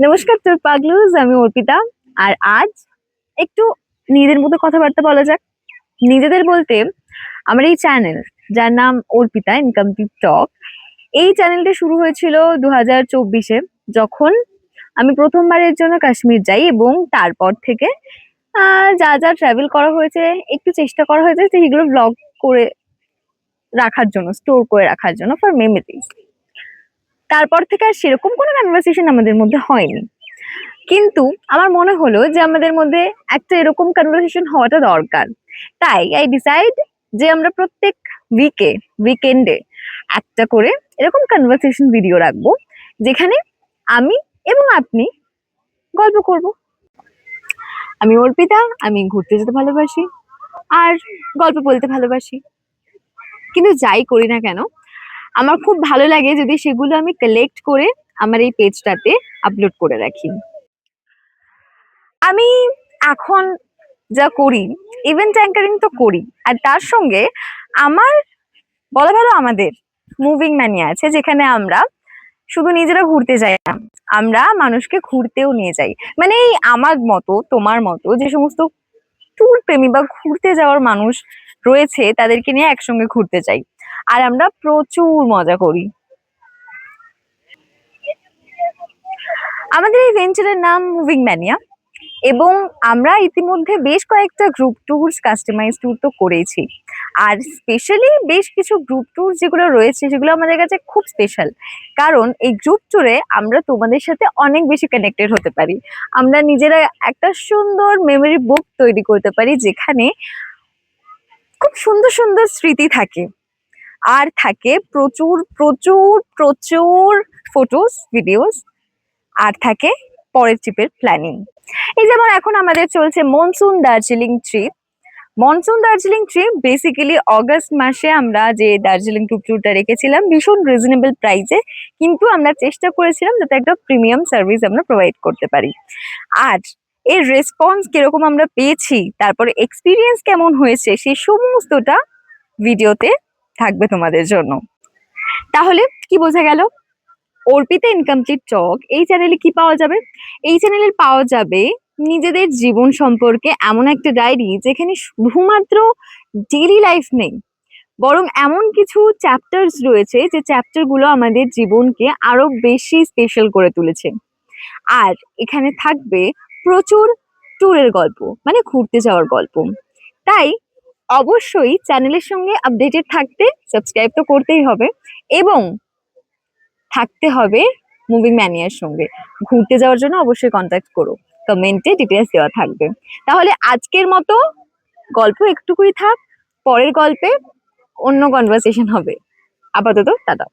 নমস্কার তোর পাগলুজ, আমি অর্পিতা। আর আজ একটু নিজেদের মতো কথাবার্তা বলা যাক। নিজেদের বলতে আমার এই চ্যানেল, যার নাম অর্পিতা ইনকমপ্লিট টক, এই চ্যানেলটা শুরু হয়েছিল 2024-এ, যখন আমি প্রথমবারের জন্য কাশ্মীর যাই। এবং তারপর থেকে যা যা ট্রাভেল করা হয়েছে, একটু চেষ্টা করা হয়েছে যে এগুলো ব্লগ করে রাখার জন্য, স্টোর করে রাখার জন্য, ফর মেমোরিজ। তারপর থেকে আর সেরকম কোনো কনভারসেশন আমাদের মধ্যে হয়নি, কিন্তু আমার মনে হলো যে আমাদের মধ্যে একটা এরকম কনভারসেশন হওয়াটা দরকার। তাই আই ডিসাইড যে আমরা প্রত্যেক উইকেন্ডে একটা করে এরকম কনভারসেশন ভিডিও রাখবো, যেখানে আমি এবং আপনি গল্প করব। আমি অর্পিতা, আমি ঘুরতে যেতে ভালোবাসি আর গল্প বলতে ভালোবাসি। কিন্তু যাই করি না কেন, আমার খুব ভালো লাগে যদি সেগুলো আমি কালেক্ট করে আমার এই পেজটাতে আপলোড করে রাখি। আমি এখন যা করি, ইভেন্ট অ্যাঙ্কারিং তো করি, আর তার সঙ্গে আমার বলা ভালো আমাদের মুভিং ম্যানিয়া আছে, যেখানে আমরা শুধু নিজেরা ঘুরতে যাই না, আমরা মানুষকে ঘুরতেও নিয়ে যাই। মানে এই আমার মতো তোমার মতো যে সমস্ত ট্যুর প্রেমী বা ঘুরতে যাওয়ার মানুষ রয়েছে, তাদেরকে নিয়ে একসঙ্গে ঘুরতে যাই, আর আমরা প্রচুর মজা করি। আমাদের এই ভেঞ্চারের নাম মুভিং ম্যানিয়া, এবং আমরা ইতিমধ্যে বেশ কয়েকটা গ্রুপ ট্যুরস, কাস্টমাইজ ট্যুর তো করেছি। আর স্পেশালি বেশ কিছু গ্রুপ ট্যুর যেগুলো রয়েছে, সেগুলো আমাদের কাছে খুব স্পেশাল, কারণ এই গ্রুপ ট্যুরে আমরা তোমাদের সাথে অনেক বেশি কানেক্টেড হতে পারি। আমরা নিজেরা একটা সুন্দর মেমরি বুক তৈরি করতে পারি, যেখানে খুব সুন্দর সুন্দর স্মৃতি থাকে, আর থাকে প্রচুর প্রচুর প্রচুর ফটোস, ভিডিওস, আর থাকে পরের ট্রিপের প্ল্যানিং। এই যেমন এখন আমাদের চলছে monsoon Darjeeling trip basically August মাসে আমরা যে দার্জিলিং ট্যুরটা রেখেছিলাম ভীষণ রিজনেবল প্রাইসে, কিন্তু আমরা চেষ্টা করেছিলাম যাতে একটা প্রিমিয়াম সার্ভিস আমরা প্রোভাইড করতে পারি। আর এর রেসপন্স কিরকম আমরা পেয়েছি, তারপরে এক্সপিরিয়েন্স কেমন হয়েছে, সেই সমস্তটা ভিডিওতে থাকবে তোমাদের জন্য। তাহলে কি বোঝা গেল? অর্পিতা ইনকমপ্লিট টক এই চ্যানেলে কি পাওয়া যাবে? এই চ্যানেলে পাওয়া যাবে নিজেদের জীবন সম্পর্কে এমন একটা ডায়েরি, যেখানে শুধুমাত্র ডেইলি লাইফ নেই, বরং এমন কিছু চ্যাপ্টার্স রয়েছে যে চ্যাপ্টার গুলো আমাদের জীবনকে আরো বেশি স্পেশাল করে তুলেছে। আর এখানে থাকবে প্রচুর ট্যুরের গল্প, মানে ঘুরতে যাওয়ার গল্প। তাই অবশ্যই চ্যানেলের সঙ্গে আপডেটেড থাকতে সাবস্ক্রাইব তো করতেই হবে, এবং থাকতে হবে মুভিং ম্যানিয়ার সঙ্গে। ঘুরতে যাওয়ার জন্য অবশ্যই কন্ট্যাক্ট করো, কমেন্টে ডিটেলস দেওয়া থাকবে। তাহলে আজকের মতো গল্প একটুকুই থাক, পরের গল্পে অন্য কনভারসেশন হবে। আপাতত টাটা।